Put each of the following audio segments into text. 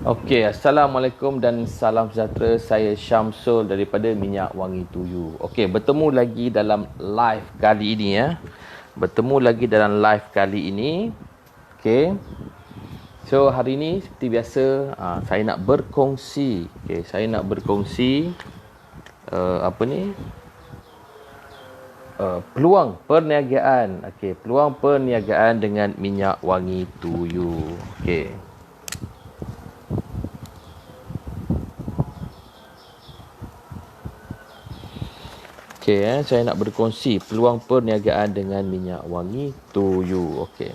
Okey, Assalamualaikum dan salam sejahtera. Saya Syamsul daripada Minyak Wangi Tuyu. Okey, bertemu lagi dalam live kali ini ya. Bertemu lagi dalam live kali ini. Okey. So, hari ini seperti biasa, saya nak berkongsi. Okey, saya nak berkongsi peluang perniagaan. Okey, peluang perniagaan dengan Minyak Wangi Tuyu. Okey. Okey, saya nak berkongsi peluang perniagaan dengan Minyak Wangi Tuyu. Okey.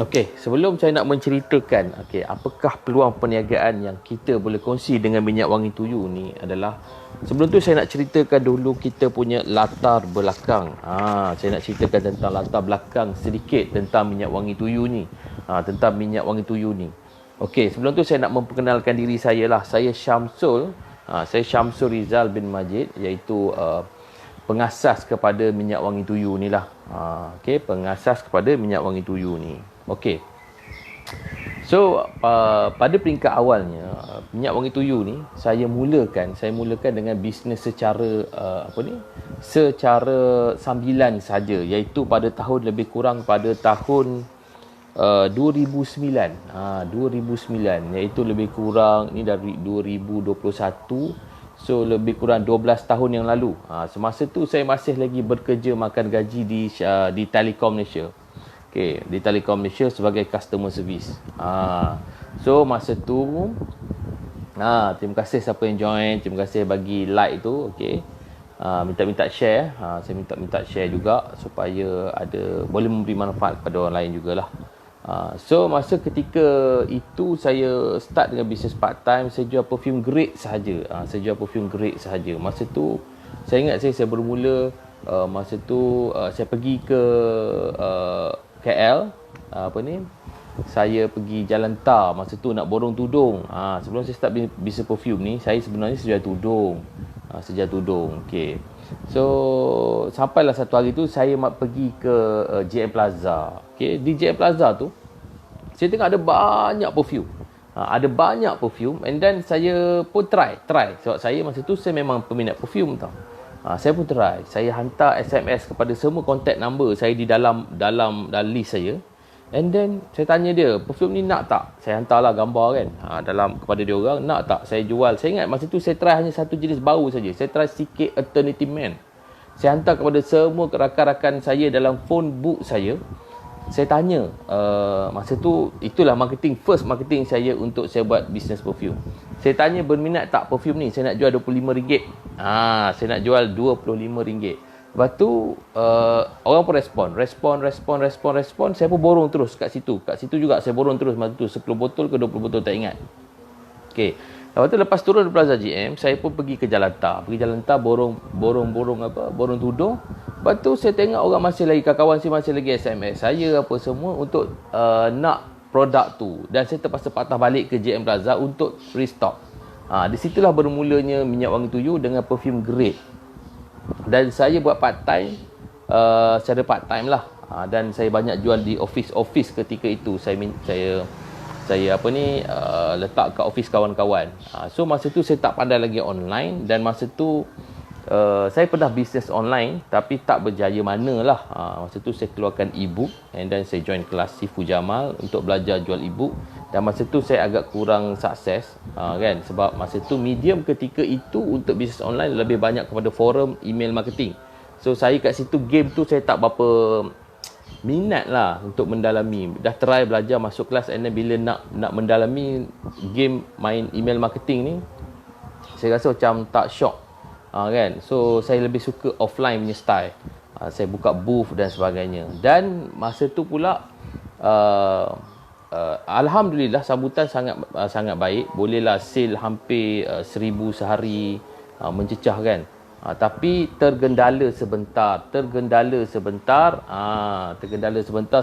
Okey, sebelum saya nak menceritakan apakah peluang perniagaan yang kita boleh kongsi dengan Minyak Wangi Tuyu ni adalah, sebelum tu saya nak ceritakan dulu kita punya latar belakang. Saya nak ceritakan tentang latar belakang sedikit tentang Minyak Wangi Tuyu ni. Tentang Minyak Wangi Tuyu ni. Okey, sebelum tu saya nak memperkenalkan diri saya lah. Saya Syamsul. Saya Syamsul Rizal bin Majid, iaitu pengasas kepada Minyak Wangi Tuyu ni lah. Okey, pengasas kepada Minyak Wangi Tuyu ni. Okey. So, pada peringkat awalnya, Minyak Wangi Tuyu ni saya mulakan dengan bisnes secara secara sambilan saja, iaitu pada tahun lebih kurang pada tahun 2009, iaitu lebih kurang ni dari 2021, so lebih kurang 12 tahun yang lalu. Semasa tu saya masih lagi bekerja makan gaji di Telekom Malaysia. Okey, di Telekom Malaysia sebagai customer service. So masa tu terima kasih siapa yang join, terima kasih bagi like tu. Okey. Minta share. Saya minta share juga supaya boleh memberi manfaat kepada orang lain jugalah. So masa ketika itu saya start dengan bisnes part time. Saya jual perfume grade sahaja. Masa tu saya ingat saya bermula, masa tu saya pergi ke KL, saya pergi Jalan Tar. Masa tu nak borong tudung. Sebelum saya start bisnes perfume ni, saya sebenarnya sejual tudung. Okey. So sampailah satu hari tu saya pergi ke JM Plaza. Okey, di JM Plaza tu saya tengok ada banyak perfume. And then saya pun try sebab saya masa tu saya memang peminat perfume tau. Saya pun try. Saya hantar SMS kepada semua contact number saya di dalam list saya. And then saya tanya dia, perfume ni nak tak? Saya hantarlah gambar kan, kepada dia orang, nak tak saya jual. Saya ingat masa tu saya try hanya satu jenis bau saja. Saya try sikit Eternity Man. Saya hantar kepada semua rakan-rakan saya dalam phone book saya. Saya tanya, masa tu itulah first marketing saya untuk saya buat bisnes perfume. Saya tanya, berminat tak perfume ni? Saya nak jual RM25. Saya nak jual RM25. Lepas tu orang pun respon. Saya pun borong terus kat situ juga saya borong terus masa tu 10 botol ke 20 botol tak ingat. Okey. Lepas turun di Plaza GM, saya pun pergi ke Jalan Tar. Borong tudung. Lepas tu saya tengok orang kawan saya masih lagi SMS saya apa semua untuk nak produk tu, dan saya terpaksa patah balik ke JM Plaza untuk restock. Di situlah bermulanya Minyak Wangi Tuyu dengan perfume grade. Dan saya buat part time, secara part time lah. Dan saya banyak jual di office ketika itu. Saya letak kat office kawan-kawan. So masa tu saya tak pandai lagi online, dan masa tu saya pernah bisnes online tapi tak berjaya manalah. Masa tu saya keluarkan e-book, and then saya join kelas Sifu Jamal untuk belajar jual e-book. Dan masa tu saya agak kurang sukses, kan, sebab masa tu medium ketika itu untuk bisnes online lebih banyak kepada forum email marketing. So saya kat situ game tu saya tak berapa minat lah untuk mendalami. Dah try belajar masuk kelas, and then bila nak mendalami game main email marketing ni, saya rasa macam tak syok, kan. So saya lebih suka offline punya style. Saya buka booth dan sebagainya. Dan masa tu pula alhamdulillah sambutan sangat baik. Bolehlah sale hampir 1000 sehari, mencecah kan. Tapi tergendala sebentar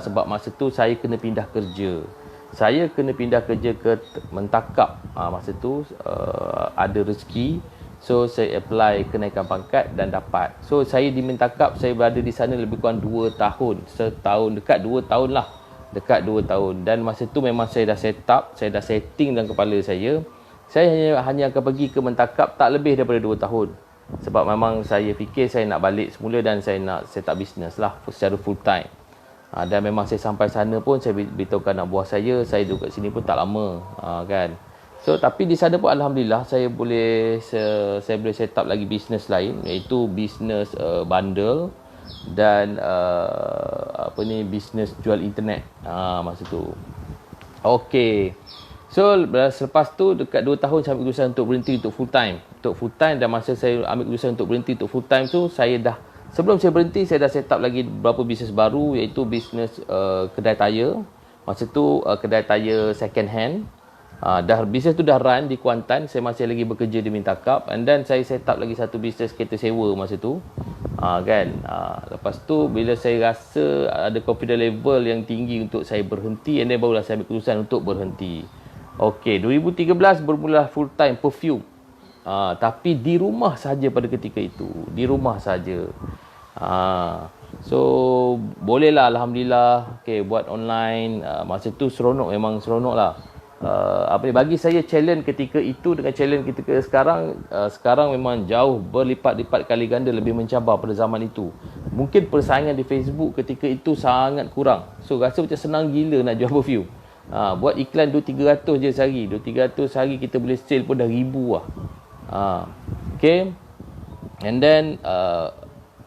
sebab masa tu saya kena pindah kerja. Ke Mentakap. Masa tu ada rezeki. So saya apply kenaikan pangkat dan dapat. So saya di Mentakap, saya berada di sana lebih kurang 2 tahun. Setahun dekat 2 tahun lah. dekat 2 tahun. Dan masa tu memang saya dah set up, saya dah setting dalam kepala saya hanya akan pergi ke mentakap tak lebih daripada 2 tahun. Sebab memang saya fikir saya nak balik semula dan saya nak set up bisnes lah secara full time. Dan memang saya sampai sana pun saya beritahukan anak buah saya duduk kat sini pun tak lama, kan. So tapi di sana pun alhamdulillah saya boleh set up lagi bisnes lain, iaitu bisnes bundle dan bisnes jual internet masa tu. Okey. So selepas tu dekat 2 tahun saya ambil keputusan untuk berhenti untuk full time. Dan masa saya ambil keputusan untuk berhenti untuk full time tu, sebelum saya berhenti saya dah set up lagi beberapa bisnes baru, iaitu bisnes kedai tayar. Masa tu kedai tayar second hand. Bisnes tu dah run di Kuantan, saya masih lagi bekerja di Mintakap, and then saya set up lagi satu bisnes kereta sewa masa tu. Lepas tu bila saya rasa ada confidence level yang tinggi untuk saya berhenti, and then barulah saya ambil keputusan untuk berhenti. Okey, 2013 bermula full time perfume. Tapi di rumah saja pada ketika itu. Di rumah saja. So bolehlah alhamdulillah. Okey, buat online. Masa tu memang seronok lah. Bagi saya challenge ketika itu dengan challenge ketika sekarang memang jauh berlipat-lipat kali ganda lebih mencabar pada zaman itu. Mungkin persaingan di Facebook ketika itu sangat kurang. So rasa macam senang gila nak jual perfume. Buat iklan 2-300 je sehari. 2-300 sehari kita boleh sale pun dah 1000 lah. Okay. And then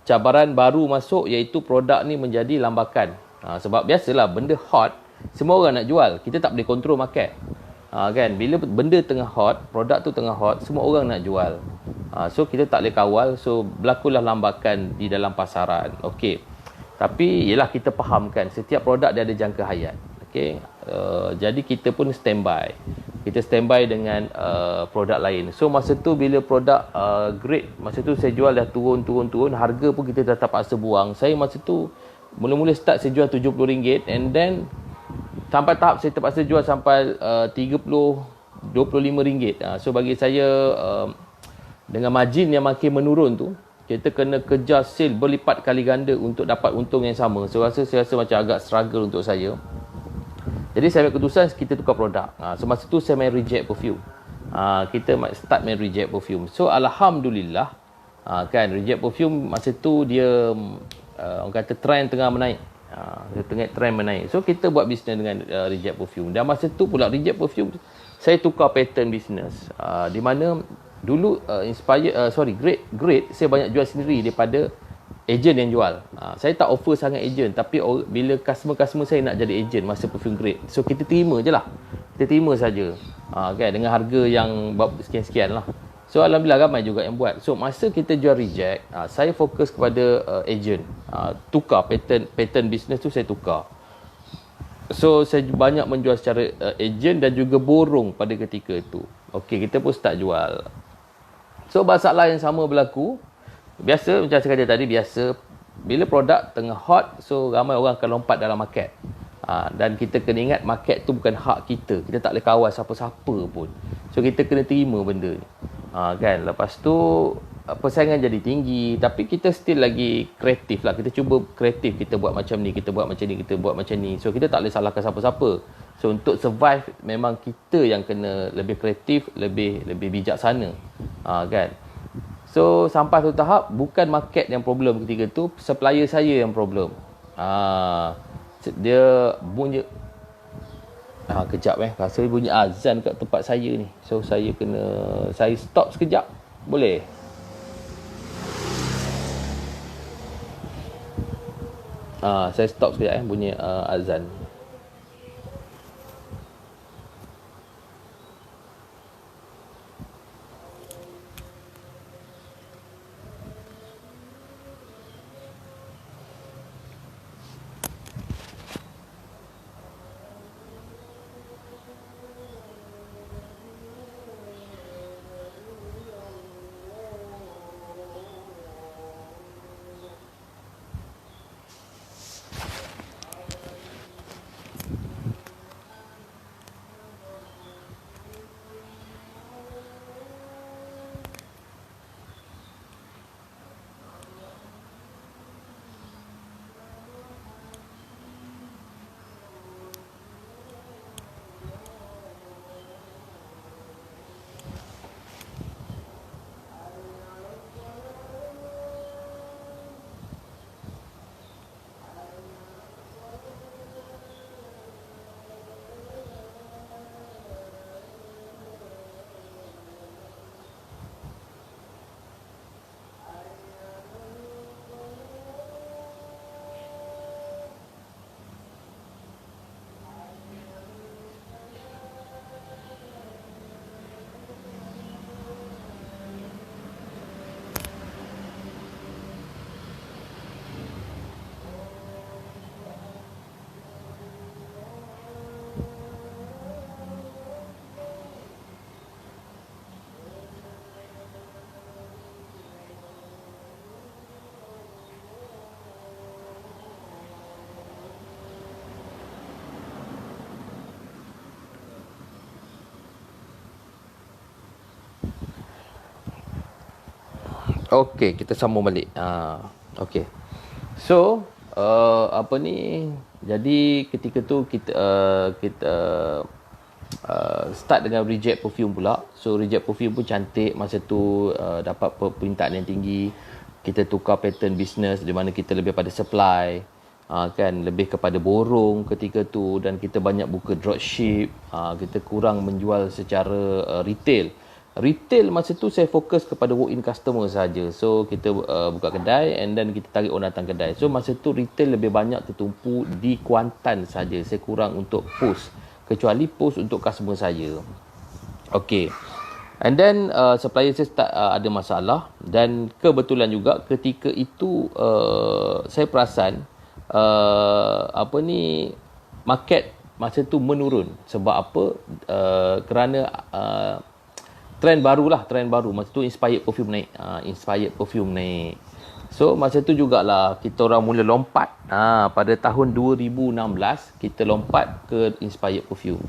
cabaran baru masuk, iaitu produk ni menjadi lambakan. Sebab biasalah benda hot, semua orang nak jual. Kita tak boleh kontrol market. Kan? Bila benda tengah hot, produk tu tengah hot, semua orang nak jual. So kita tak boleh kawal. So berlakulah lambakan di dalam pasaran. Okay. Tapi yelah, kita fahamkan setiap produk dia ada jangka hayat. Okay. Jadi kita pun standby. Kita standby dengan produk lain. So masa tu bila produk grade, masa tu saya jual dah turun. Harga pun kita dah terpaksa buang. Saya masa tu mula-mula start saya jual RM70, and then sampai tahap saya terpaksa jual sampai RM25. So bagi saya dengan margin yang makin menurun tu, kita kena kejar sale berlipat kali ganda untuk dapat untung yang sama. So saya rasa macam agak struggle untuk saya. Jadi saya ambil keputusan kita tukar produk. So masa tu saya main reject perfume. Kita start main reject perfume. So alhamdulillah, kan, reject perfume masa tu dia orang kata trend tengah menaik. Trend menaik. So kita buat bisnes dengan reject perfume. Dan masa tu pula reject perfume saya tukar pattern bisnes. Di mana dulu grade saya banyak jual sendiri daripada ejen yang jual. Saya tak offer sangat ejen, tapi bila customer saya nak jadi ejen masa perfume grade, so kita terima je lah. Kita terima saja. Kan, dengan harga yang sekian-sekian lah. So alhamdulillah ramai juga yang buat. So masa kita jual reject, saya fokus kepada ejen. Tukar pattern bisnes tu saya tukar. So saya banyak menjual secara ejen dan juga borong pada ketika itu. Okey, kita pun start jual. So masalah yang sama berlaku. Biasa macam saya kata tadi, bila produk tengah hot, so ramai orang akan lompat dalam market. Dan kita kena ingat market tu bukan hak kita. Kita tak boleh kawal siapa-siapa pun. So kita kena terima benda ni. Kan, lepas tu persaingan jadi tinggi, tapi kita still lagi kreatif lah. Kita cuba kreatif, kita buat macam ni, kita buat macam ni, kita buat macam ni. So kita tak boleh salahkan siapa-siapa. So untuk survive memang kita yang kena lebih kreatif, lebih bijaksana. Kan. So sampai satu tahap bukan market yang problem ketika tu, supplier saya yang problem. Dia bunyi kejap rasa bunyi azan kat tempat saya ni. So saya stop sekejap. Boleh? Saya stop sekejap bunyi azan. Okey, kita sambung balik. Okey. So, apa ni? Jadi ketika tu kita start dengan reject perfume pula. So reject perfume pun cantik masa tu, dapat permintaan yang tinggi. Kita tukar pattern bisnes di mana kita lebih pada supply, kan, lebih kepada borong ketika tu, dan kita banyak buka dropship. Kita kurang menjual secara retail. Retail masa tu saya fokus kepada walk-in customer saja. So kita buka kedai and then kita tarik orang datang kedai. So masa tu retail lebih banyak tertumpu di Kuantan saja. Saya kurang untuk post, kecuali post untuk customer saya. Okay. And then supplier saya start ada masalah, dan kebetulan juga ketika itu saya perasan market masa tu menurun. Sebab apa? Kerana trend baru. Masa tu inspired perfume naik. So masa tu jugalah kita orang mula lompat. Pada tahun 2016 kita lompat ke inspired perfume.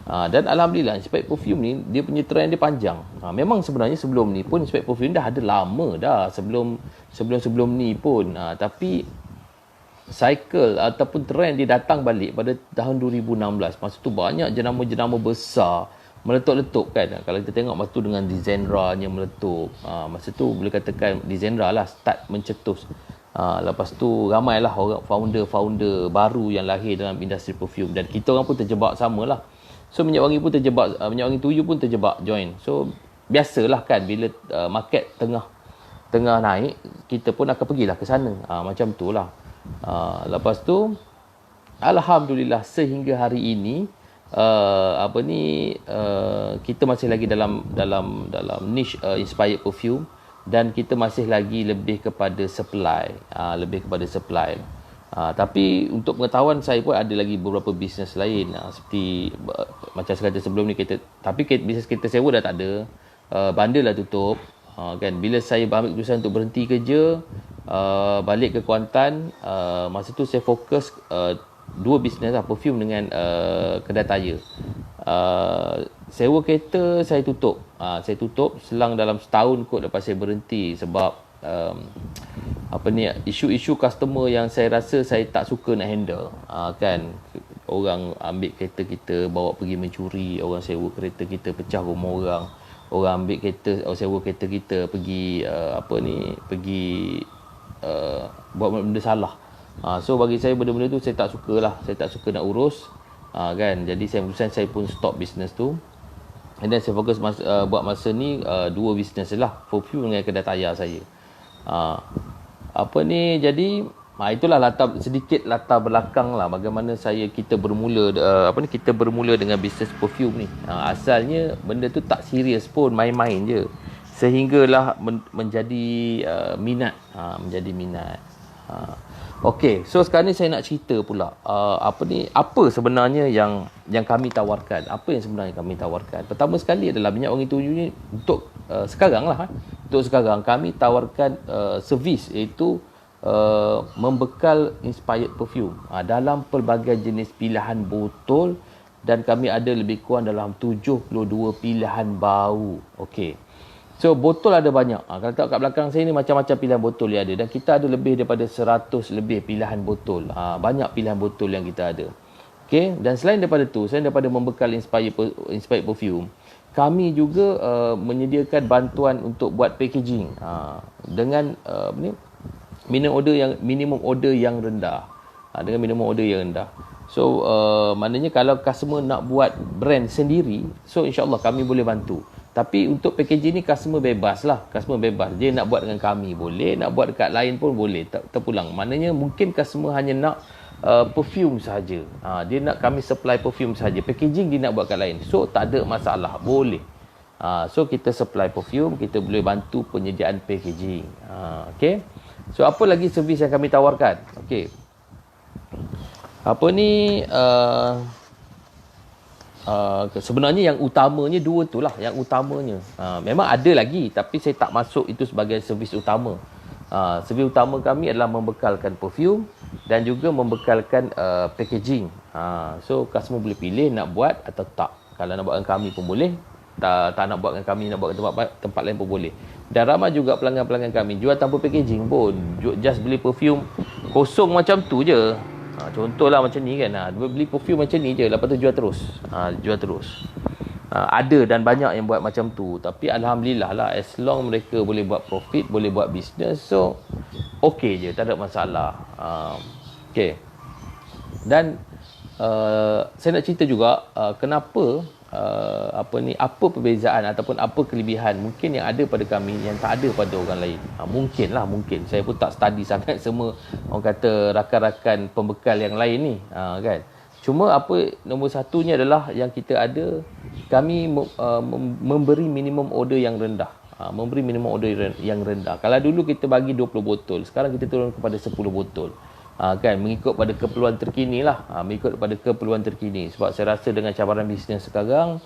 Dan alhamdulillah inspired perfume ni dia punya trend dia panjang. Memang sebenarnya sebelum ni pun inspired perfume dah ada lama dah, sebelum ni pun. Tapi cycle ataupun trend dia datang balik pada tahun 2016. Masa tu banyak jenama-jenama besar meletup-letup kan. Kalau kita tengok masa tu dengan Dizenra-nya meletup. Masa tu boleh katakan Dizenra lah start mencetus. Lepas tu ramailah orang founder baru yang lahir dalam industri perfume, dan kita orang pun terjebak samalah. So minyak wangi pun terjebak, minyak wangi tuyu pun terjebak join. So biasalah kan, bila market tengah naik, kita pun akan pergilah ke sana. Macam tu lah. Lepas tu alhamdulillah sehingga hari ini kita masih lagi dalam niche inspired perfume, dan kita masih lagi lebih kepada supply. Tapi untuk pengetahuan saya pun ada lagi beberapa bisnes lain, seperti macam saya kata sebelum ni, bisnes kita sewa dah tak ada, bandar dah tutup. Kan, bila saya ambil keputusan untuk berhenti kerja, balik ke Kuantan, masa tu saya fokus dua bisnes lah, perfume dengan kedai tayar. Sewa kereta saya tutup. Saya tutup selang dalam setahun kot lepas saya berhenti, sebab isu-isu customer yang saya rasa saya tak suka nak handle. Kan, orang ambil kereta kita bawa pergi mencuri, orang sewa kereta kita pecah rumah orang ambil sewa kereta kita pergi buat benda salah. So bagi saya benda-benda tu saya tak suka lah. Saya tak suka nak urus. Kan, jadi saya pun stop business tu. And then saya fokus buat masa ni dua business lah, perfume dengan kedai tayar saya. Jadi itulah sedikit latar belakang lah bagaimana kita bermula dengan bisnes perfume ni. Asalnya benda tu tak serius pun, main-main je, sehinggalah menjadi minat. Okey, so sekarang ni saya nak cerita pula apa sebenarnya yang kami tawarkan. Apa yang sebenarnya kami tawarkan? Pertama sekali adalah minyak wangi tuyu ni untuk sekarang lah. Untuk sekarang kami tawarkan servis, iaitu membekal inspired perfume dalam pelbagai jenis pilihan botol, dan kami ada lebih kurang dalam 72 pilihan bau. Okey. So botol ada banyak. Kalau tengok kat belakang saya ni macam-macam pilihan botol yang ada, dan kita ada lebih daripada 100 lebih pilihan botol. Banyak pilihan botol yang kita ada. Okey, dan selain daripada membekal inspired perfume, kami juga menyediakan bantuan untuk buat packaging dengan minimum order yang rendah. So maknanya kalau customer nak buat brand sendiri, so insya-Allah kami boleh bantu. Tapi untuk packaging ni customer bebas. Dia nak buat dengan kami boleh, nak buat dekat lain pun boleh, terpulang. Maknanya mungkin customer hanya nak perfume saja. Dia nak kami supply perfume saja. Packaging dia nak buat kat lain. So tak ada masalah, boleh. So kita supply perfume, kita boleh bantu penyediaan packaging. Okey. So apa lagi servis yang kami tawarkan? Okey. Sebenarnya yang utamanya dua tu lah, memang ada lagi, tapi saya tak masuk itu sebagai servis utama. Servis utama kami adalah membekalkan perfume dan juga membekalkan packaging. So customer boleh pilih nak buat atau tak. Kalau nak buat dengan kami pun boleh, tak nak buat dengan kami, nak buat dengan tempat lain pun boleh. Dan ramai juga pelanggan-pelanggan kami jual tanpa packaging pun. Just beli perfume kosong macam tu je. Contohlah macam ni kan. Beli perfume macam ni je, lepas tu jual terus. Jual terus. Ada dan banyak yang buat macam tu. Tapi Alhamdulillah lah, as long mereka boleh buat profit, boleh buat bisnes, so okey je, tak ada masalah. Okay. Dan saya nak cerita juga kenapa apa perbezaan ataupun apa kelebihan mungkin yang ada pada kami yang tak ada pada orang lain. Mungkin saya pun tak study sangat semua orang kata rakan-rakan pembekal yang lain ni, kan. Cuma apa nombor satunya adalah yang kita ada, kami memberi minimum order yang rendah. Memberi minimum order yang rendah. Kalau dulu kita bagi 20 botol, sekarang kita turun kepada 10 botol. Kan, mengikut pada keperluan terkini lah. Mengikut pada keperluan terkini. Sebab saya rasa dengan cabaran bisnes sekarang,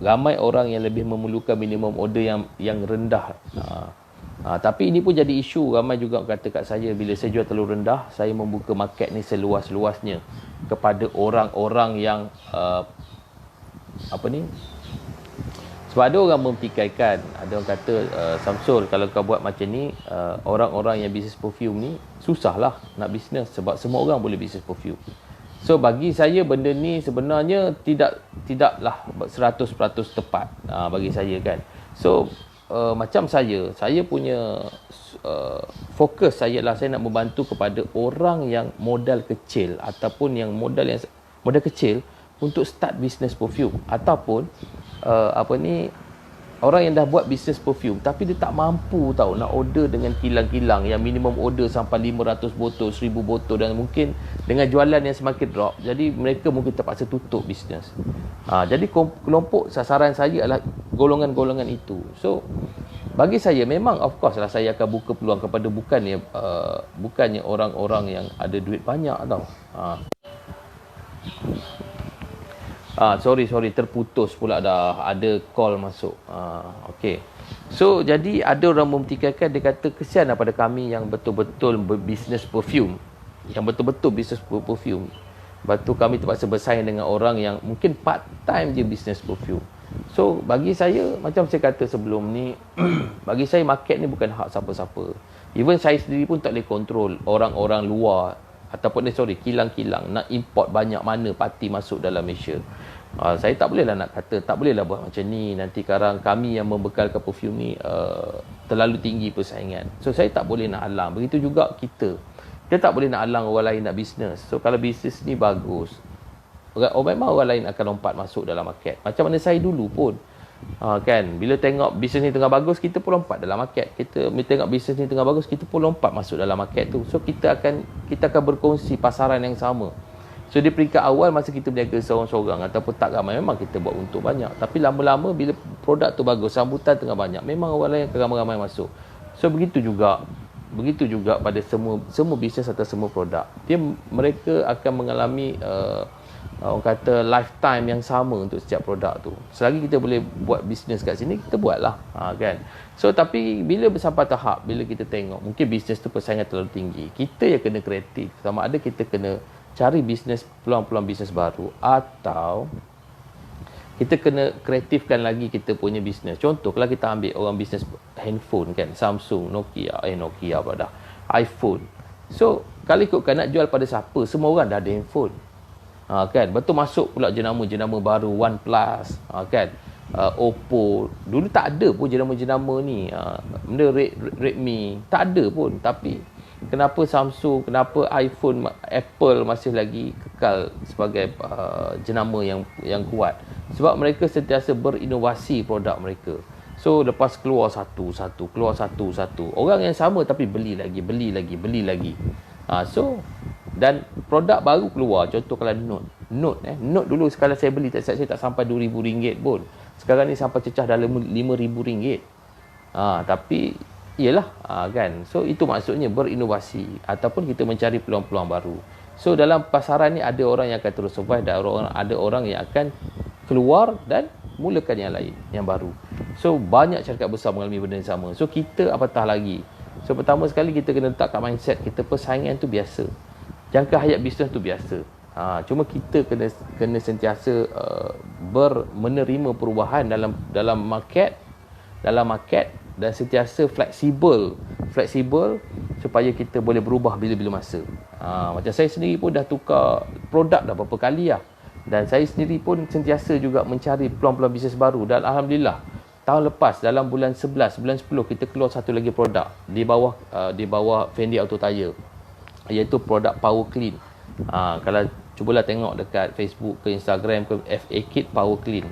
ramai orang yang lebih memerlukan minimum order yang rendah. Tapi ini pun jadi isu. Ramai juga kata kat saya, bila saya jual terlalu rendah, saya membuka market ni seluas-luasnya kepada orang-orang yang sebab ada orang memfikirkan, ada orang kata, Samsul, kalau kau buat macam ni, orang-orang yang bisnes perfume ni susahlah nak bisnes sebab semua orang boleh bisnes perfume. So bagi saya benda ni sebenarnya tidaklah 100% tepat bagi saya, kan. So macam saya punya fokus saya lah, saya nak membantu kepada orang yang modal kecil ataupun yang modal kecil untuk start bisnes perfume, ataupun orang yang dah buat bisnes perfume tapi dia tak mampu nak order dengan kilang-kilang yang minimum order sampai 500 botol, 1000 botol, dan mungkin dengan jualan yang semakin drop, jadi mereka mungkin terpaksa tutup bisnes. Jadi kelompok sasaran saya adalah golongan-golongan itu. So bagi saya memang of course lah saya akan buka peluang kepada bukannya orang-orang yang ada duit banyak tau. Sorry terputus pula, dah ada call masuk. Okey. So jadi ada orang memtikaikan, dia kata kesian pada kami yang betul-betul berbisnes perfume, yang betul-betul bisnes perfume. Lepas tu kami terpaksa bersaing dengan orang yang mungkin part time je bisnes perfume. So bagi saya, macam saya kata sebelum ni, bagi saya market ni bukan hak siapa-siapa. Even saya sendiri pun tak boleh kontrol orang-orang luar ataupun kilang-kilang nak import banyak mana parti masuk dalam Malaysia. Saya tak bolehlah nak kata, tak bolehlah buat macam ni, nanti sekarang kami yang membekalkan perfume ni terlalu tinggi persaingan. So saya tak boleh nak halang. Begitu juga kita tak boleh nak halang orang lain nak bisnes. So kalau bisnes ni bagus, memang orang lain akan lompat masuk dalam market. Macam mana saya dulu pun, kan, bila tengok bisnes ni tengah bagus, kita pun lompat dalam market. Kita tengok bisnes ni tengah bagus, kita pun lompat masuk dalam market tu. So kita akan berkongsi pasaran yang sama. So di peringkat awal masa kita berniaga seorang-seorang ataupun tak ramai, memang kita buat untung banyak. Tapi lama-lama bila produk tu bagus, sambutan tengah banyak, memang orang lain akan ramai-ramai masuk. So begitu juga pada semua bisnes atau semua produk. Mereka akan mengalami orang kata lifetime yang sama untuk setiap produk tu. Selagi kita boleh buat bisnes kat sini, kita buatlah, kan. So tapi bila sampai tahap, bila kita tengok mungkin bisnes tu persaingan terlalu tinggi, kita yang kena kreatif. Sama ada kita kena cari bisnes, peluang-peluang bisnes baru, atau kita kena kreatifkan lagi kita punya bisnes. Contoh, kalau kita ambil orang bisnes handphone, kan, Samsung, Nokia apa dah, iPhone. So kalau ikutkan nak jual pada siapa, semua orang dah ada handphone. Kan, betul, masuk pula jenama-jenama baru, OnePlus, kan, Oppo. Dulu tak ada pun jenama-jenama ni, benda Redmi tak ada pun. Tapi kenapa Samsung, kenapa iPhone, Apple masih lagi kekal sebagai jenama yang kuat? Sebab mereka sentiasa berinovasi produk mereka. So lepas keluar satu, orang yang sama tapi beli lagi. So dan produk baru keluar, contoh kalau Note dulu sekali saya beli, saya tak sampai RM2,000 pun. Sekarang ni sampai cecah dalam RM5,000. Tapi iyalah, kan. So itu maksudnya berinovasi ataupun kita mencari peluang-peluang baru. So dalam pasaran ni ada orang yang akan terus survive dan ada orang yang akan keluar dan mulakan yang lain, yang baru. So banyak syarikat besar mengalami benda yang sama. So kita apatah lagi. So pertama sekali kita kena letakkan mindset kita, persaingan tu biasa, jangka hayat bisnes tu biasa. Cuma kita kena sentiasa menerima perubahan dalam market, dalam market dan sentiasa fleksibel supaya kita boleh berubah bila-bila masa. Macam saya sendiri pun dah tukar produk dah berapa kali lah. Dan saya sendiri pun sentiasa juga mencari peluang-peluang bisnes baru. Dan Alhamdulillah, tahun lepas dalam bulan 11, bulan 10 kita keluar satu lagi produk di bawah Fendi Auto Tire, iaitu produk Power Clean. Kalau cubalah tengok dekat Facebook ke Instagram ke FA Kit Power Clean.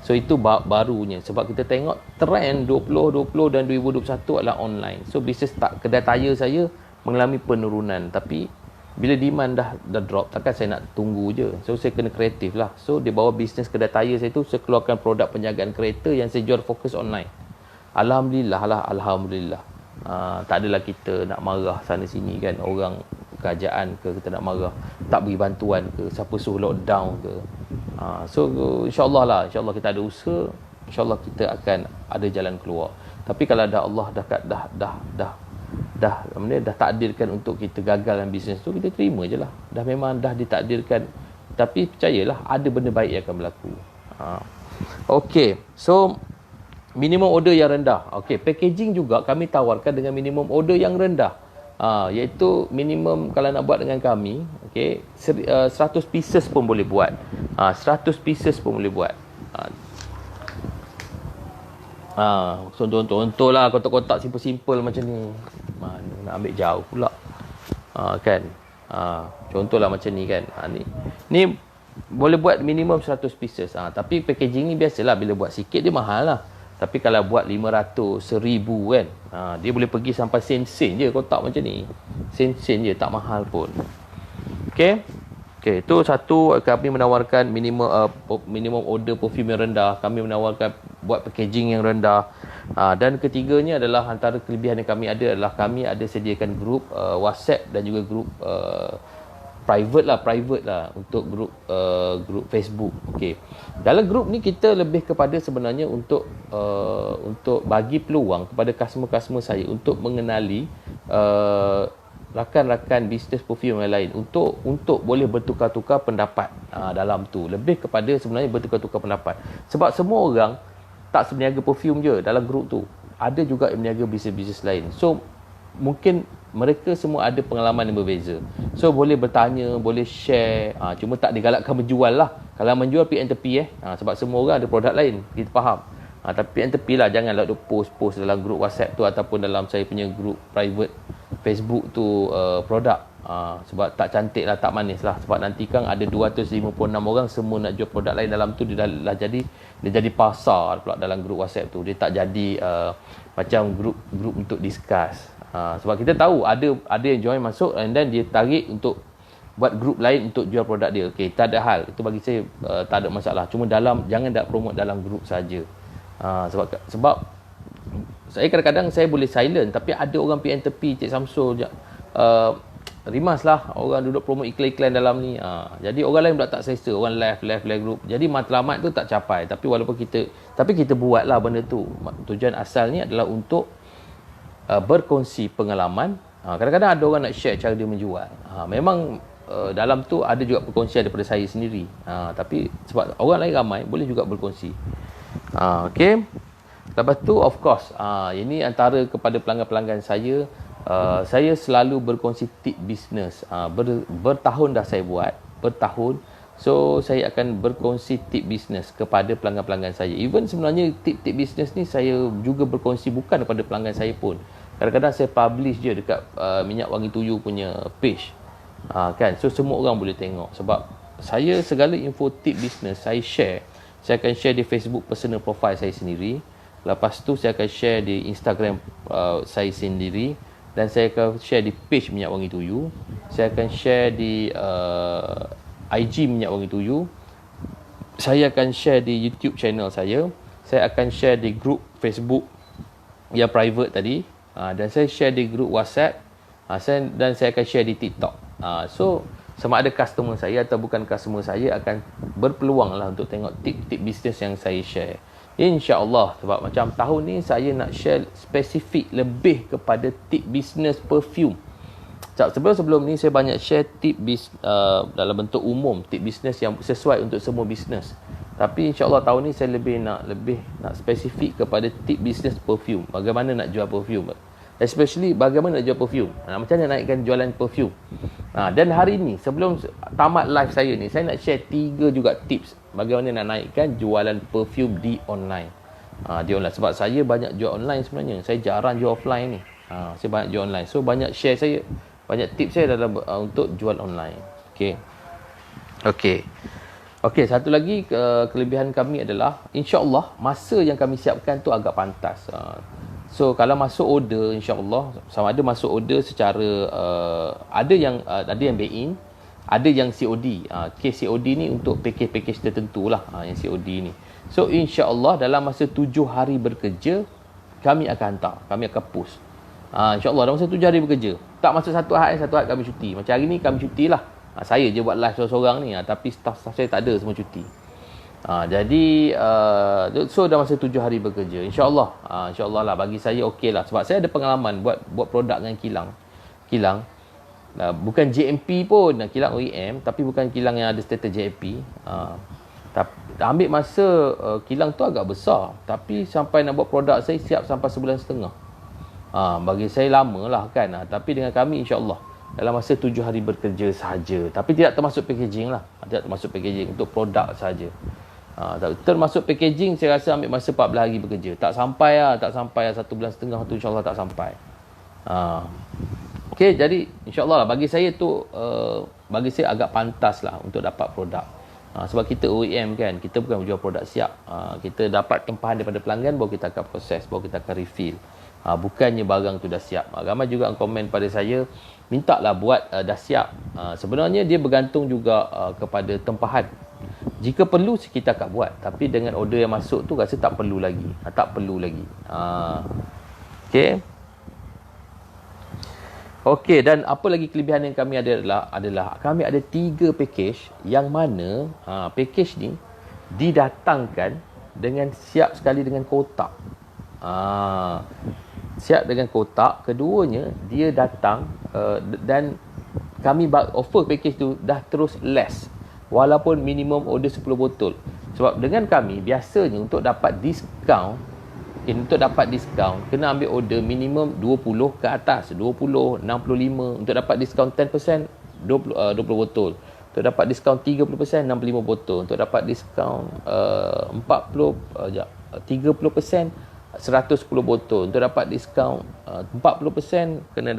So itu barunya sebab kita tengok trend 2020 dan 2021 adalah online. So bisnes kedai tayar saya mengalami penurunan, tapi bila demand dah drop, takkan saya nak tunggu je. So saya kena kreatif lah. So di bawah bisnes kedai tayar saya tu, saya keluarkan produk penjagaan kereta yang saya jual fokus online. Alhamdulillah. Tak adalah kita nak marah sana sini kan, orang kerajaan ke, kita nak marah tak beri bantuan ke, siapa suruh lockdown ke. So insyaAllah kita ada usaha, insyaAllah kita akan ada jalan keluar. Tapi kalau Allah dah takdirkan untuk kita gagal dalam bisnes tu, kita terima je lah. Memang dah ditakdirkan. Tapi percayalah, ada benda baik yang akan berlaku. Okay, so minimum order yang rendah. Okay, packaging juga kami tawarkan dengan minimum order yang rendah. Iaitu minimum kalau nak buat dengan kami, okay, 100 pieces pun boleh buat. 100 pieces pun boleh buat. Contoh-contoh kotak-kotak simple-simple macam ni. Mana nak ambil jauh pula. Kan? Contohlah macam ni kan. Ni boleh buat minimum 100 pieces. Tapi packaging ni biasalah, bila buat sikit dia mahal lah. Tapi kalau buat 500, 1000 kan, dia boleh pergi sampai sen-sen je kotak macam ni. Sen-sen je, tak mahal pun. Okay, itu satu, kami menawarkan minimum order perfume yang rendah. Kami menawarkan buat packaging yang rendah. Dan ketiganya adalah, antara kelebihan yang kami ada adalah kami ada sediakan grup WhatsApp dan juga grup private lah untuk grup Facebook. Okey. Dalam grup ni kita lebih kepada sebenarnya untuk bagi peluang kepada customer saya untuk mengenali rakan-rakan bisnes perfume yang lain untuk boleh bertukar-tukar pendapat dalam tu. Lebih kepada sebenarnya bertukar-tukar pendapat. Sebab semua orang tak berniaga perfume je dalam grup tu. Ada juga yang berniaga bisnes-bisnes lain. So mungkin mereka semua ada pengalaman yang berbeza. So boleh bertanya, boleh share. Cuma tak digalakkan menjual lah. Kalau menjual PNTP sebab semua orang ada produk lain, kita faham. Tapi PNTP lah, janganlah duk post dalam grup WhatsApp tu ataupun dalam saya punya grup private Facebook tu produk. Sebab tak cantik lah, tak manis lah. Sebab nanti kan ada 256 orang semua nak jual produk lain dalam tu, dia jadi pasar pula dalam grup WhatsApp tu. Dia tak jadi macam grup untuk discuss. Sebab kita tahu ada yang join masuk and then dia tarik untuk buat grup lain untuk jual produk dia. Okey, tak ada hal. Itu bagi saya tak ada masalah. Cuma jangan tak promote dalam grup saja. Sebab saya kadang-kadang saya boleh silent, tapi ada orang PN tepi, Cik Samsul rimas lah orang duduk promote iklan-iklan dalam ni. Jadi orang lain pula tak selesa, orang left group. Jadi matlamat tu tak capai. Tapi walaupun kita buatlah benda tu. Tujuan asalnya adalah untuk berkongsi pengalaman. Kadang-kadang ada orang nak share cara dia menjual. Memang dalam tu ada juga perkongsian daripada saya sendiri. Tapi sebab orang lain ramai, boleh juga berkongsi. Okay. Lepas tu of course, ini antara kepada pelanggan-pelanggan saya. Saya selalu berkongsi tip bisnes. Bertahun dah saya buat. Bertahun. So saya akan berkongsi tip bisnes kepada pelanggan-pelanggan saya. Even sebenarnya tip-tip bisnes ni saya juga berkongsi bukan kepada pelanggan saya pun. Kadang-kadang saya publish je dekat Minyak Wangi Tuyu punya page. Kan? So semua orang boleh tengok. Sebab saya segala info tip bisnes saya share. Saya akan share di Facebook personal profile saya sendiri. Lepas tu saya akan share di Instagram saya sendiri. Dan saya akan share di page Minyak Wangi Tuyu. Saya akan share di IG Minyak Wangi Tuyu. Saya akan share di YouTube channel saya. Saya akan share di grup Facebook yang private tadi. Dan saya share di grup WhatsApp. Dan saya akan share di TikTok. So sama ada customer saya atau bukan customer saya akan berpeluang lah untuk tengok tip-tip bisnes yang saya share. InsyaAllah. Sebab macam tahun ni saya nak share spesifik lebih kepada tip bisnes perfume. Sebelum ni saya banyak share tip dalam bentuk umum, tip bisnes yang sesuai untuk semua bisnes. Tapi insya-Allah tahun ni saya lebih nak spesifik kepada tip bisnes perfume. Bagaimana nak jual perfume. Especially bagaimana nak jual perfume. Macam mana naikkan jualan perfume. Dan hari ni sebelum tamat live saya ni, saya nak share 3 juga tips bagaimana nak naikkan jualan perfume di online. Di online sebab saya banyak jual online sebenarnya. Saya jarang jual offline ni. Saya banyak jual online. So banyak share saya, banyak tips saya dalam untuk jual online. Okey, satu lagi kelebihan kami adalah insya-Allah masa yang kami siapkan tu agak pantas. So kalau masuk order insya-Allah sama ada masuk order secara ada yang buy in, ada yang COD. Kes COD ni untuk package tertentu lah yang COD ni. So insya-Allah dalam masa 7 hari bekerja kami akan hantar, kami akan post. InsyaAllah dalam masa 7 hari bekerja. Tak masuk satu hari kami cuti. Macam hari ni kami cuti lah. Saya je buat live seorang-seorang ni. Tapi staff saya tak ada, semua cuti. Jadi so dalam masa 7 hari bekerja. InsyaAllah. InsyaAllah lah bagi saya okey lah. Sebab saya ada pengalaman buat produk dengan kilang. Bukan JMP pun. Kilang OEM. Tapi bukan kilang yang ada status JMP. Ambil masa kilang tu agak besar. Tapi sampai nak buat produk saya siap sampai 1.5 bulan. Bagi saya lama lah kan. Tapi dengan kami insyaAllah dalam masa 7 hari bekerja sahaja. Tapi tidak termasuk packaging lah. Tidak termasuk packaging, untuk produk sahaja. Termasuk packaging saya rasa ambil masa 14 hari bekerja. Tak sampai 1.5 bulan tu insyaAllah tak sampai. Okey, jadi insyaAllah lah bagi saya tu bagi saya agak pantas lah untuk dapat produk. Sebab kita OEM kan, kita bukan menjual produk siap. Kita dapat tempahan daripada pelanggan, baru kita akan proses, baru kita akan refill. Bukannya barang tu dah siap. Ramai juga komen pada saya, mintalah buat dah siap. Sebenarnya dia bergantung juga kepada tempahan. Jika perlu kita akan buat, tapi dengan order yang masuk tu rasa tak perlu lagi. Okey, dan apa lagi kelebihan yang kami ada adalah kami ada 3 package yang mana package ni didatangkan dengan siap sekali dengan kotak. Siap dengan kotak. Keduanya dia datang dan kami offer package tu dah terus less walaupun minimum order 10 botol. Sebab dengan kami biasanya untuk dapat diskaun kena ambil order minimum 20 ke atas, 20, 65. Untuk dapat diskaun 10% 20 botol. Untuk dapat diskaun 30% 65 botol. Untuk dapat diskaun 30% 110 botol. Untuk dapat diskaun 40% kena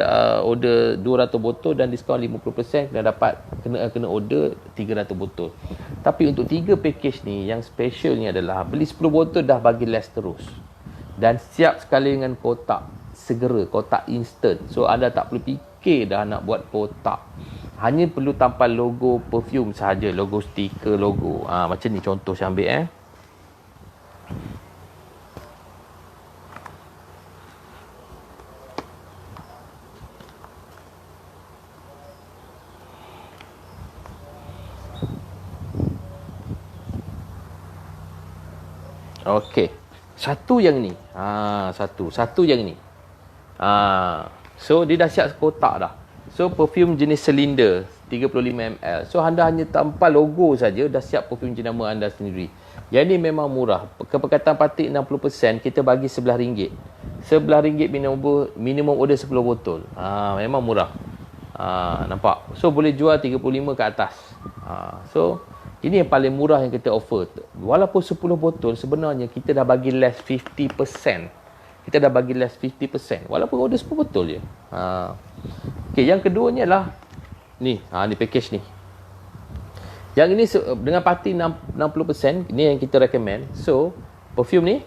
order 200 botol dan diskaun 50% kena order 300 botol. Tapi untuk 3 package ni yang special ni adalah beli 10 botol dah bagi less terus. Dan siap sekali dengan kotak segera, kotak instant. So anda tak perlu fikir dah nak buat kotak. Hanya perlu tampal logo perfume sahaja, logo stiker, logo. Macam ni contoh saya ambil Okey. Satu yang ni. Satu yang ni. So dia dah siap kotak dah. So perfume jenis silinder 35 ml. So anda hanya tampal logo saja dah siap perfume jenama anda sendiri. Yang ni memang murah. Kepekatan patik 60% kita bagi RM11. RM11 minimum order 10 botol. Memang murah. Nampak? So boleh jual 35 ke atas. So ini yang paling murah yang kita offer. Walaupun 10 botol, sebenarnya kita dah bagi less 50%. Kita dah bagi less 50%. Walaupun order 10 botol je. Okay, yang keduanya lah ni. Ni package ni. Yang ini dengan parti 60%. Ni yang kita recommend. So, perfume ni.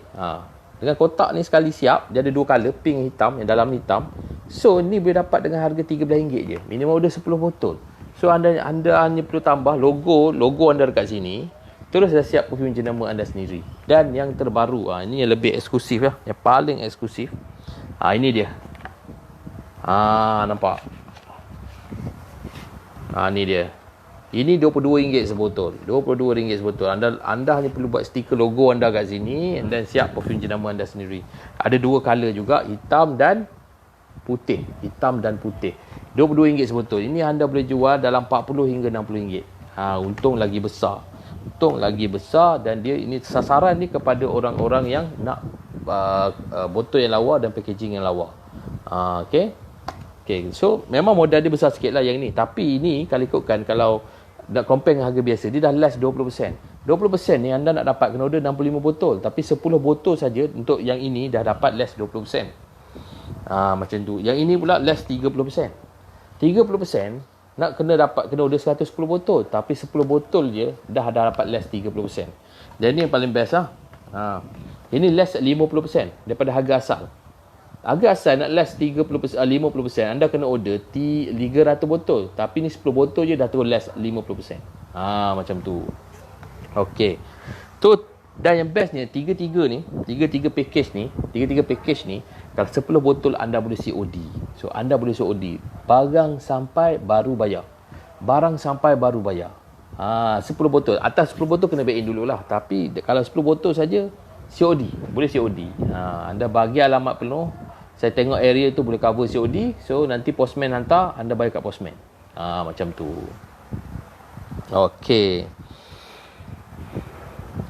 Dengan kotak ni sekali siap. Dia ada 2 color. Pink, hitam. Yang dalam hitam. So, ni boleh dapat dengan harga RM13 je. Minimum order 10 botol. So anda hanya perlu tambah logo anda dekat sini. Terus dah siap perfume jenama anda sendiri. Dan yang terbaru, ini yang lebih eksklusif lah. Yang paling eksklusif. Ini dia. Nampak? Ini dia. Ini RM22 sebotol. RM22 sebotol. Anda hanya perlu buat stiker logo anda kat sini dan siap perfume jenama anda sendiri. Ada 2 color juga, hitam dan putih. RM22 sebotol. Ini anda boleh jual dalam RM40 hingga RM60. Untung lagi besar. untung lagi besar, dan dia ini sasaran ni kepada orang-orang yang nak botol yang lawa dan packaging yang lawa. Okay. So memang modal dia besar sikit lah yang ni, tapi ini kalau ikutkan, kalau nak compare dengan harga biasa, dia dah less 20%. 20% ni anda nak dapat kena order 65 botol, tapi 10 botol saja untuk yang ini dah dapat less 20%. Macam tu. Yang ini pula less 30%. 30% nak kena order 110 botol, tapi 10 botol je dah dapat less 30%. Jadi ni yang paling best lah. Ini less 50% daripada harga asal. Harga asal nak less 50%, 50%, anda kena order 300 botol, tapi ni 10 botol je dah terus less 50%. Macam tu. Okey. Tu, dan yang bestnya tiga package ni, kalau 10 botol anda boleh COD. So anda boleh COD. Barang sampai baru bayar. 10 botol. Atas 10 botol kena back in dululah. Tapi kalau 10 botol saja COD, boleh COD. Anda bagi alamat penuh, saya tengok area tu boleh cover COD. So nanti postman hantar, anda bayar kat postman. Macam tu.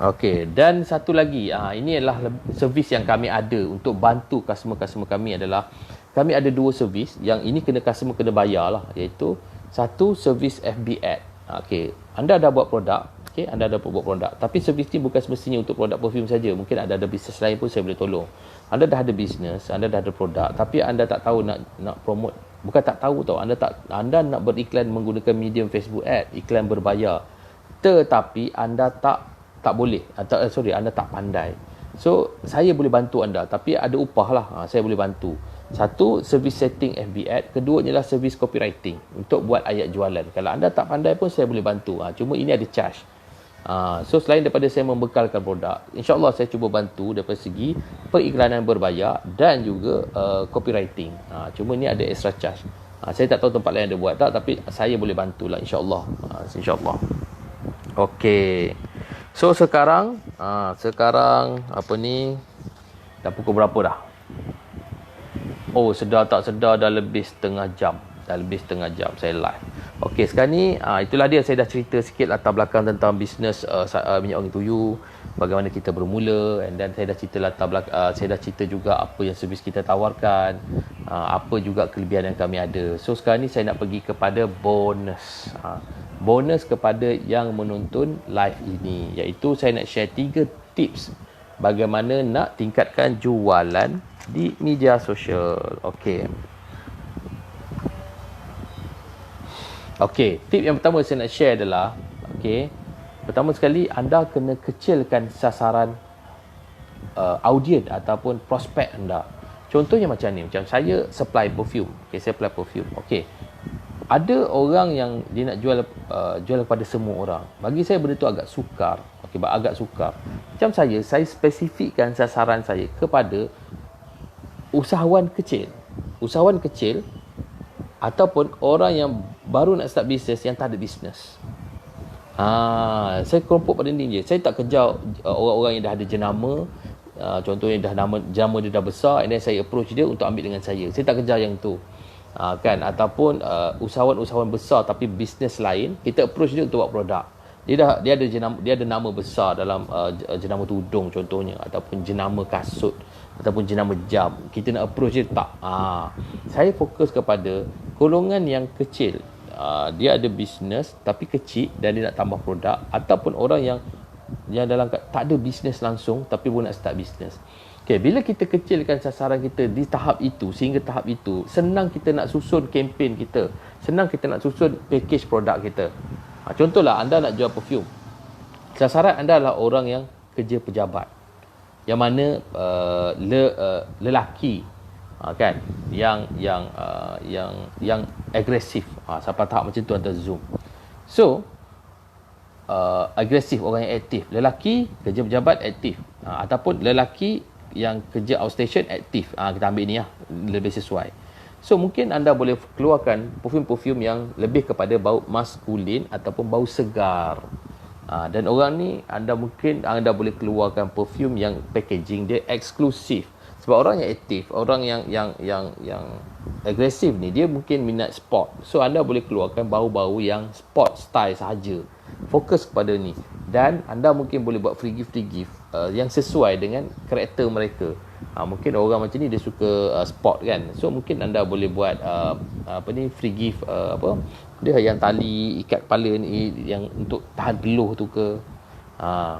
Okey, dan satu lagi, ini adalah servis yang kami ada untuk bantu customer-customer kami, adalah kami ada 2 servis yang ini customer kena bayar lah, iaitu satu servis FB ad. Okey, anda dah buat produk, anda dah buat produk, tapi servis ni bukan semestinya untuk produk perfume saja, mungkin ada bisnes lain pun saya boleh tolong. Anda dah ada bisnes, anda dah ada produk, tapi anda tak tahu nak promote, bukan tak tahu tau, anda nak beriklan menggunakan medium Facebook ad, iklan berbayar, tetapi anda tak boleh, anda tak pandai. So saya boleh bantu anda, tapi ada upah lah. Saya boleh bantu. Satu, servis setting FB ad. Kedua ialah servis copywriting untuk buat ayat jualan. Kalau anda tak pandai pun saya boleh bantu. Cuma ini ada charge. So selain daripada saya membekalkan produk, insyaAllah saya cuba bantu daripada segi periklanan berbayar dan juga copywriting. Cuma ni ada extra charge. Saya tak tahu tempat lain ada buat tak, tapi saya boleh bantulah, insyaAllah. InsyaAllah. Okey. So sekarang apa ni, dah pukul berapa dah? Oh, sedar tak sedar dah lebih setengah jam saya live. Okey, sekarang ni itulah dia, saya dah cerita sikit latar belakang tentang bisnes minyak wangi tuyu, bagaimana kita bermula, and then saya dah cerita saya dah cerita juga apa yang servis kita tawarkan, apa juga kelebihan yang kami ada. So sekarang ni saya nak pergi kepada bonus. Bonus kepada yang menonton live ini, iaitu saya nak share 3 tips bagaimana nak tingkatkan jualan di media sosial. Okey, tip yang pertama saya nak share adalah, pertama sekali anda kena kecilkan sasaran audien ataupun prospek anda. Contohnya macam ni, macam saya supply perfume. Saya supply perfume. Ada orang yang dia nak jual kepada semua orang. Bagi saya benda tu agak sukar. Agak sukar. Macam saya spesifikkan sasaran saya kepada usahawan kecil ataupun orang yang baru nak start bisnes, yang tak ada bisnes. Saya kelompok pada ni je. Saya tak kejar orang-orang yang dah ada jenama. Contohnya jenama dia dah besar, and then saya approach dia untuk ambil dengan saya. Saya tak kejar yang tu. Ataupun usahawan-usahawan besar tapi bisnes lain, kita approach dia untuk buat produk. Dia ada nama besar dalam jenama tudung contohnya, ataupun jenama kasut, ataupun jenama jam. Kita nak approach dia tak. Saya fokus kepada golongan yang kecil. Dia ada bisnes tapi kecil dan dia nak tambah produk, ataupun orang yang dalam tak ada bisnes langsung tapi pun nak start bisnes. Bila kita kecilkan sasaran kita di tahap itu, sehingga tahap itu, senang kita nak susun kempen kita, senang kita nak susun package produk kita. Contohlah, anda nak jual perfume. Sasaran anda adalah orang yang kerja pejabat, yang mana lelaki, yang agresif. Sampai tahap macam tu anda zoom. So agresif, orang yang aktif. Lelaki kerja pejabat aktif, ataupun lelaki yang kerja outstation aktif. Kita ambil ni lebih sesuai. So mungkin anda boleh keluarkan perfume-perfume yang lebih kepada bau maskulin ataupun bau segar. Dan orang ni anda boleh keluarkan perfume yang packaging dia eksklusif. Sebab orang yang aktif, orang yang agresif ni, dia mungkin minat sport. So anda boleh keluarkan bau-bau yang sport style sahaja, fokus kepada ni. Dan anda mungkin boleh buat free gift yang sesuai dengan karakter mereka. Mungkin orang macam ni dia suka sport kan, so mungkin anda boleh buat free gift dia yang tali ikat kepala ni yang untuk tahan peluh tu ke.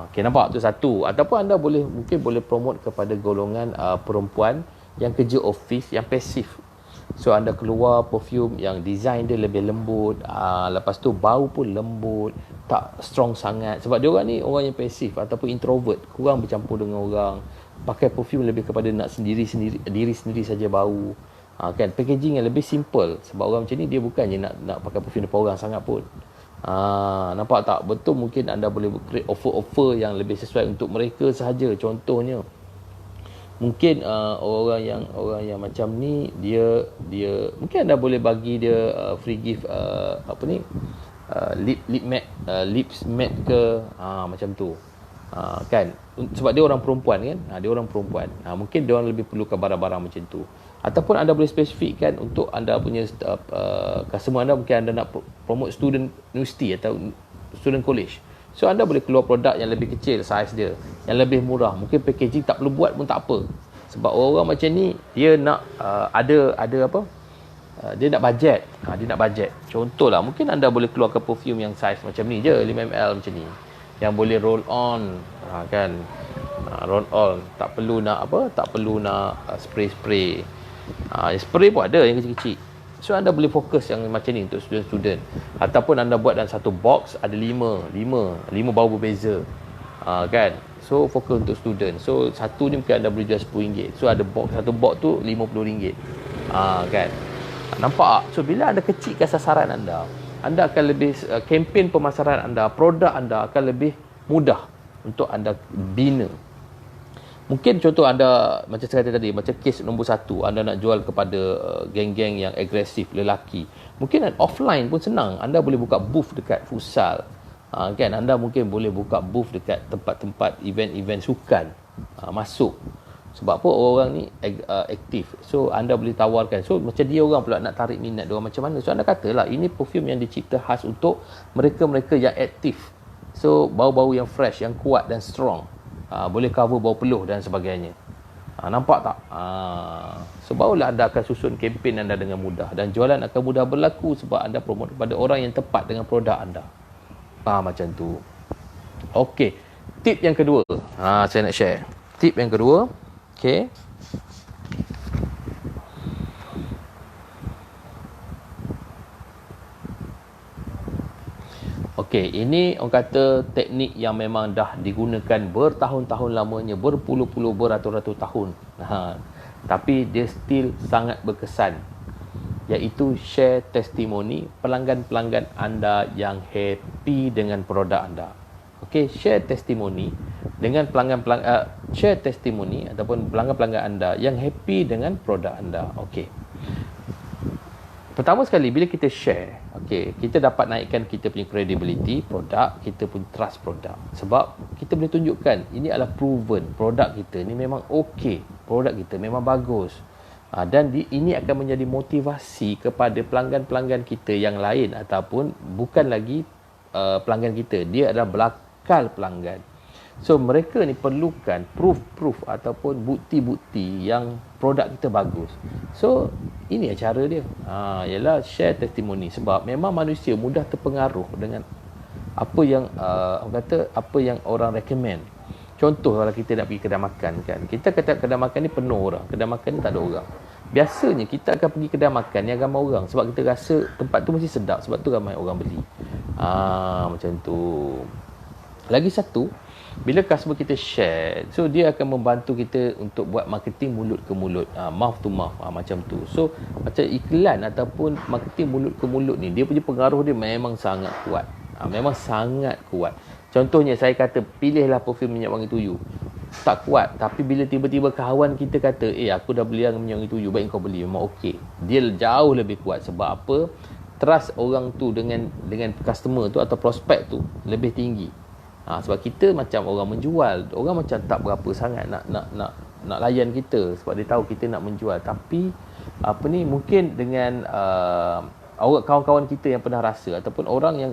Okay, nampak tu satu. Ataupun anda mungkin boleh promote kepada golongan perempuan yang kerja office yang pasif. So anda keluar perfume yang design dia lebih lembut, lepas tu bau pun lembut, tak strong sangat. Sebab dia orang ni orang yang pasif ataupun introvert, kurang bercampur dengan orang. Pakai perfume lebih kepada nak diri sendiri saja bau. Kan, packaging yang lebih simple. Sebab orang macam ni dia bukannya nak pakai perfume depan orang sangat pun. Nampak tak? Betul, mungkin anda boleh create offer-offer yang lebih sesuai untuk mereka sahaja. Contohnya mungkin orang yang macam ni dia mungkin anda boleh bagi dia free gift lips matte ke, macam tu. Kan, sebab dia orang perempuan kan, dia orang perempuan, mungkin dia orang lebih perlukan barang-barang macam tu. Ataupun anda boleh spesifikkan untuk anda punya customer anda, mungkin anda nak promote student university atau student college. So anda boleh keluar produk yang lebih kecil saiz dia, yang lebih murah. Mungkin packaging tak perlu buat pun tak apa. Sebab orang macam ni dia nak dia nak bajet. Dia nak bajet. Contohlah, mungkin anda boleh keluarkan perfume yang saiz macam ni je, 5ml macam ni, yang boleh roll on, kan. Roll on, tak perlu nak spray. Spray pun ada yang kecil-kecil. So anda boleh fokus yang macam ni untuk student-student. Ataupun anda buat dalam satu box ada 5 bau berbeza, kan. So fokus untuk student. So satu ni mungkin anda boleh jual RM10. So ada satu box tu RM50, kan. Nampak? So bila anda kecilkan sasaran anda akan lebih kempen pemasaran anda, produk anda akan lebih mudah untuk anda bina. Mungkin contoh anda macam saya kata tadi, macam kes nombor 1, anda nak jual kepada geng-geng yang agresif, lelaki. Mungkin offline pun senang. Anda boleh buka booth dekat futsal, kan. Anda mungkin boleh buka booth dekat tempat-tempat event-event sukan, masuk. Sebab apa, orang ni aktif. So anda boleh tawarkan. So macam dia orang pula nak tarik minat dia orang macam mana. So anda katalah ini perfume yang dicipta khas untuk mereka-mereka yang aktif. So bau-bau yang fresh, yang kuat dan strong. Boleh cover bau peluh dan sebagainya. Nampak tak? So barulah anda akan susun kempen anda dengan mudah, dan jualan akan mudah berlaku sebab anda promote kepada orang yang tepat dengan produk anda. Macam tu. Okey, tip yang kedua, saya nak share. Tip yang kedua, okey. Okey, ini orang kata teknik yang memang dah digunakan bertahun-tahun lamanya, berpuluh-puluh, beratus-ratus tahun. Tapi dia still sangat berkesan, iaitu share testimoni pelanggan-pelanggan anda yang happy dengan produk anda. Okey, share testimoni dengan share testimoni ataupun pelanggan-pelanggan anda yang happy dengan produk anda. Okey. Pertama sekali, bila kita share, kita dapat naikkan kita punya credibility produk, kita punya trust produk. Sebab kita boleh tunjukkan ini adalah proven, produk kita ni memang produk kita memang bagus. Dan ini akan menjadi motivasi kepada pelanggan-pelanggan kita yang lain ataupun bukan lagi pelanggan kita. Dia adalah bakal pelanggan. So mereka ni perlukan proof ataupun bukti-bukti yang produk kita bagus. So ini cara dia, ialah share testimoni. Sebab memang manusia mudah terpengaruh dengan apa yang apa yang orang recommend. Contoh, kalau kita nak pergi kedai makan kan, kita kata kedai makan ni penuh orang, kedai makan ni tak ada orang. Biasanya kita akan pergi kedai makan yang ramai orang sebab kita rasa tempat tu mesti sedap, sebab tu ramai orang beli. Macam tu. Lagi satu, bila customer kita share, so dia akan membantu kita untuk buat marketing mulut ke mulut, mouth to mouth, macam tu. So macam iklan ataupun marketing mulut ke mulut ni, dia punya pengaruh dia memang sangat kuat. Memang sangat kuat. Contohnya saya kata, pilihlah perfume minyak wangi tuyu. Tak kuat, tapi bila tiba-tiba kawan kita kata, aku dah beli yang minyak wangi tuyu, baik kau beli, memang okey. Dia jauh lebih kuat. Sebab apa? Trust orang tu dengan customer tu atau prospek tu lebih tinggi. Sebab kita macam orang menjual, orang macam tak berapa sangat nak nak layan kita sebab dia tahu kita nak menjual. Tapi apa ni, mungkin dengan orang kawan-kawan kita yang pernah rasa ataupun orang yang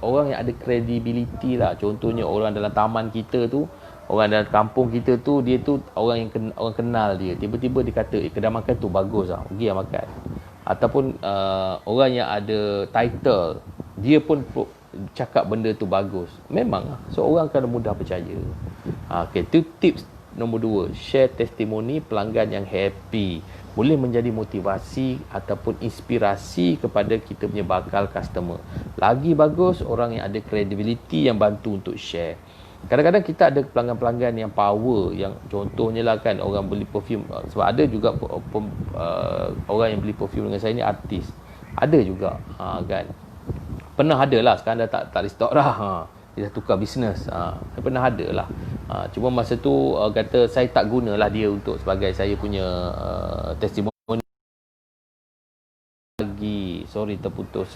orang yang ada kredibiliti lah, contohnya orang dalam taman kita tu, orang dalam kampung kita tu, dia tu orang kenal dia, tiba-tiba dia kata kedai makan tu bagus lah, pergi lah makan. Ataupun orang yang ada title, dia pun cakap benda tu bagus, memang lah, so orang akan mudah percaya. Okay, tu tips nombor 2, share testimoni pelanggan yang happy, boleh menjadi motivasi ataupun inspirasi kepada kita punya bakal customer. Lagi bagus orang yang ada credibility yang bantu untuk share. Kadang-kadang kita ada pelanggan-pelanggan yang power, yang contohnya lah kan, orang beli perfume, sebab ada juga orang yang beli perfume dengan saya ni artis, ada juga kan, pernah ada lah, sekarang dah tak restock dah, dia dah tukar bisnes. Pernah ada lah. Cuma masa tu kata saya tak gunalah dia untuk sebagai saya punya testimoni lagi. Sorry terputus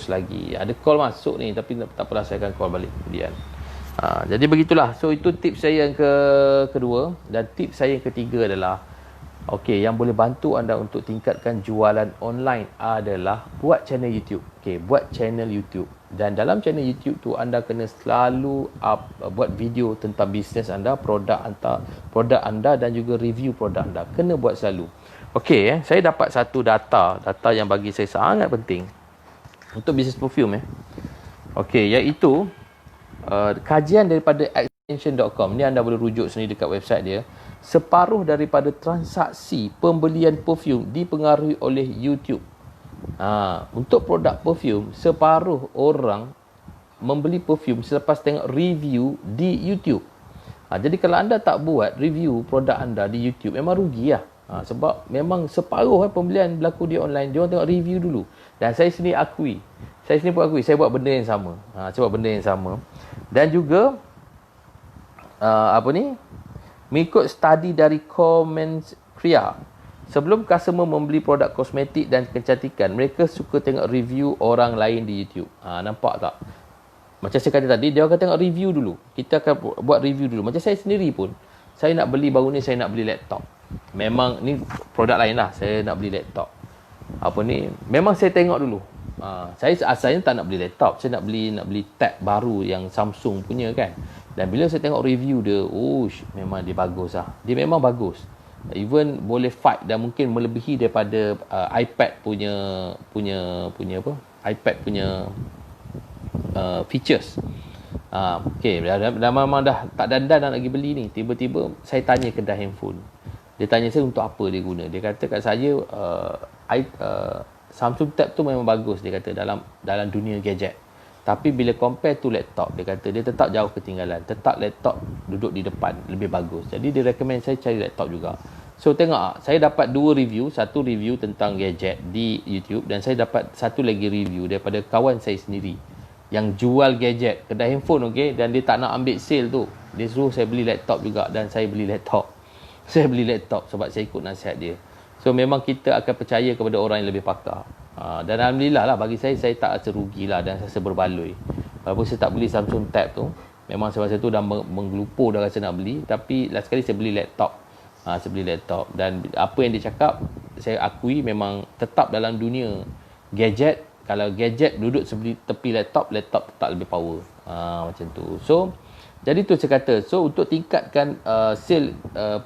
lagi. Ada call masuk ni, tapi tak apalah, saya akan call balik kemudian. Jadi begitulah. So itu tips saya yang kedua. Dan tips saya yang ketiga adalah, okey, yang boleh bantu anda untuk tingkatkan jualan online adalah buat channel YouTube. Okey, buat channel YouTube. Dan dalam channel YouTube tu anda kena selalu buat video tentang bisnes anda, produk anda dan juga review produk anda. Kena buat selalu. Okey, saya dapat satu data yang bagi saya sangat penting untuk bisnes perfume. Okey, iaitu kajian daripada extension.com. Ni anda boleh rujuk sendiri dekat website dia. Separuh daripada transaksi pembelian perfume dipengaruhi oleh YouTube. Untuk produk perfume, separuh orang membeli perfume selepas tengok review di YouTube. Jadi kalau anda tak buat review produk anda di YouTube, memang rugi lah. Sebab memang separuh pembelian berlaku di online, dia orang tengok review dulu. Dan saya sendiri pun akui, saya buat benda yang sama. Dan juga mengikut study dari Comments Kria, sebelum customer membeli produk kosmetik dan kecantikan, mereka suka tengok review orang lain di YouTube. Nampak tak? Macam saya kata tadi, dia akan tengok review dulu. Kita akan buat review dulu. Macam saya sendiri pun, saya nak beli baru ni, saya nak beli laptop. Memang ni produk lain lah, saya nak beli laptop. Memang saya tengok dulu. Saya asalnya tak nak beli laptop, saya nak beli tab baru yang Samsung punya kan. Dan bila saya tengok review dia, memang dia bagus lah. Dia memang bagus. Even boleh fight dan mungkin melebihi daripada iPad punya iPad punya features. Okay, dah memang dah tak dandan nak pergi beli ni. Tiba-tiba saya tanya kedai handphone. Dia tanya saya untuk apa dia guna. Dia kata kat saya Samsung Tab tu memang bagus, dia kata, dalam dunia gadget. Tapi bila compare tu laptop, dia kata dia tetap jauh ketinggalan. Tetap laptop duduk di depan lebih bagus. Jadi dia recommend saya cari laptop juga. So tengok, saya dapat 2 review. Satu review tentang gadget di YouTube, dan saya dapat satu lagi review daripada kawan saya sendiri yang jual gadget, kedai handphone, okey, dan dia tak nak ambil sale tu. Dia suruh saya beli laptop juga, dan saya beli laptop. Saya beli laptop sebab saya ikut nasihat dia. So memang kita akan percaya kepada orang yang lebih pakar. Dan alhamdulillah lah, bagi saya tak rasa rugi lah, dan rasa berbaloi. Walaupun saya tak beli Samsung Tab tu, memang saya masa tu dah menggelupur dah rasa nak beli, tapi last sekali saya beli laptop. Saya beli laptop, dan apa yang dia cakap, saya akui memang tetap dalam dunia gadget. Kalau gadget duduk sebelah tepi laptop tetap lebih power. Macam tu. So jadi tu saya kata, so untuk tingkatkan sale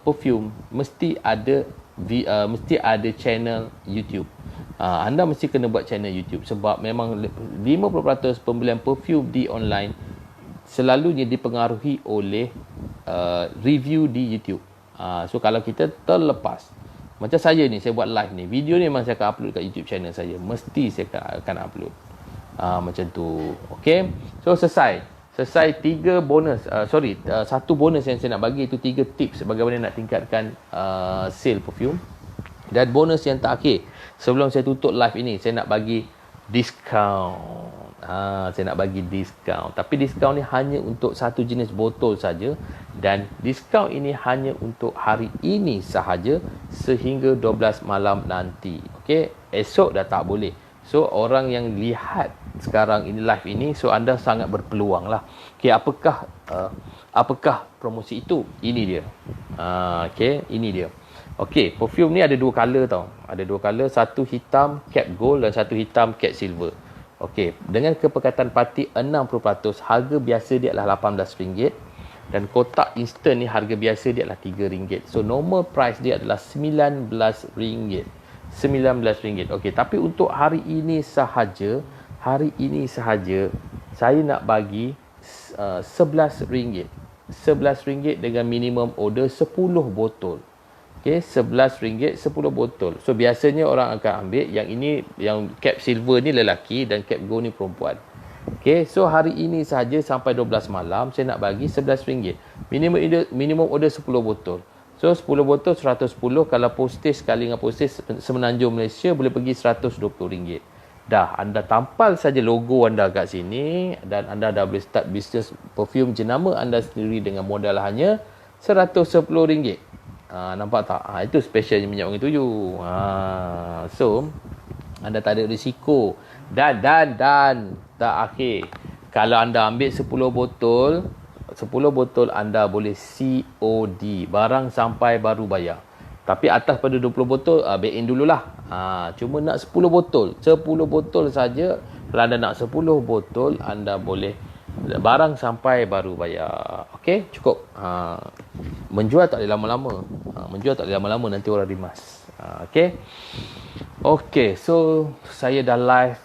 perfume, mesti ada channel YouTube. Anda mesti kena buat channel YouTube, sebab memang 50% pembelian perfume di online selalunya dipengaruhi oleh review di YouTube. So kalau kita terlepas, macam saya ni, saya buat live ni, video ni memang saya akan upload kat YouTube channel saya. Mesti saya akan upload. Macam tu. Okay. So selesai 3 bonus. Satu bonus yang saya nak bagi, itu 3 tips bagaimana nak tingkatkan sale perfume. Dan bonus yang terakhir, sebelum saya tutup live ini, saya nak bagi diskaun. Tapi diskaun ni hanya untuk satu jenis botol saja, dan diskaun ini hanya untuk hari ini sahaja sehingga 12 malam nanti. Okey, esok dah tak boleh. So orang yang lihat sekarang ini live ini, so anda sangat berpeluang lah. Okey, apakah promosi itu? Ini dia. Okey, ini dia. Okey, perfume ni ada dua color tau. Ada dua color, satu hitam cap gold dan satu hitam cap silver. Okey, dengan kepekatan parti 60%, harga biasa dia adalah RM18 dan kotak instant ni harga biasa dia adalah RM3. So normal price dia adalah RM19. RM19. Okey, tapi untuk hari ini sahaja saya nak bagi RM11. RM11 dengan minimum order 10 botol. Okey, RM11 10 botol. So biasanya orang akan ambil yang ini, yang cap silver ni lelaki dan cap gold ni perempuan. Okey, so hari ini sahaja sampai 12 malam saya nak bagi RM11. Minimum order 10 botol. So 10 botol 110, kalau postage sekali dengan postage Semenanjung Malaysia boleh pergi RM120. Dah, anda tampal saja logo anda kat sini dan anda dah boleh start bisnes perfume jenama anda sendiri dengan modal hanya RM110. Nampak tak? Itu specialnya minyak wangi tuju. So anda tak ada risiko. Dan tak akhir. Kalau anda ambil 10 botol anda boleh COD. Barang sampai baru bayar. Tapi atas pada 20 botol, back in dululah. Cuma nak 10 botol. 10 botol saja. Kalau anda nak 10 botol, anda boleh barang sampai baru bayar. Okey, cukup. Menjual tak boleh lama-lama. Nanti orang rimas. Okey, so saya dah live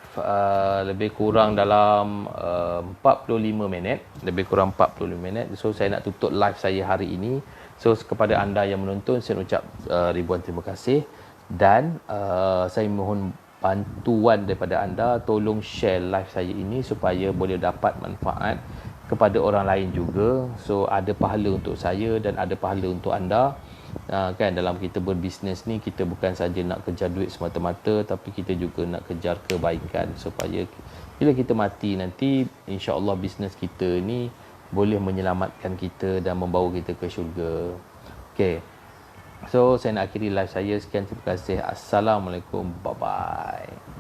lebih kurang dalam 45 minit. So saya nak tutup live saya hari ini. So kepada anda yang menonton, saya ucap ribuan terima kasih. Dan saya mohon bantuan daripada anda, tolong share live saya ini supaya boleh dapat manfaat kepada orang lain juga. So ada pahala untuk saya dan ada pahala untuk anda. Kan dalam kita berbisnes ni, kita bukan saja nak kejar duit semata-mata, tapi kita juga nak kejar kebaikan supaya bila kita mati nanti, insya-Allah bisnes kita ni boleh menyelamatkan kita dan membawa kita ke syurga. Okey. So saya nak akhiri live saya. Sekian, terima kasih. Assalamualaikum. Bye bye.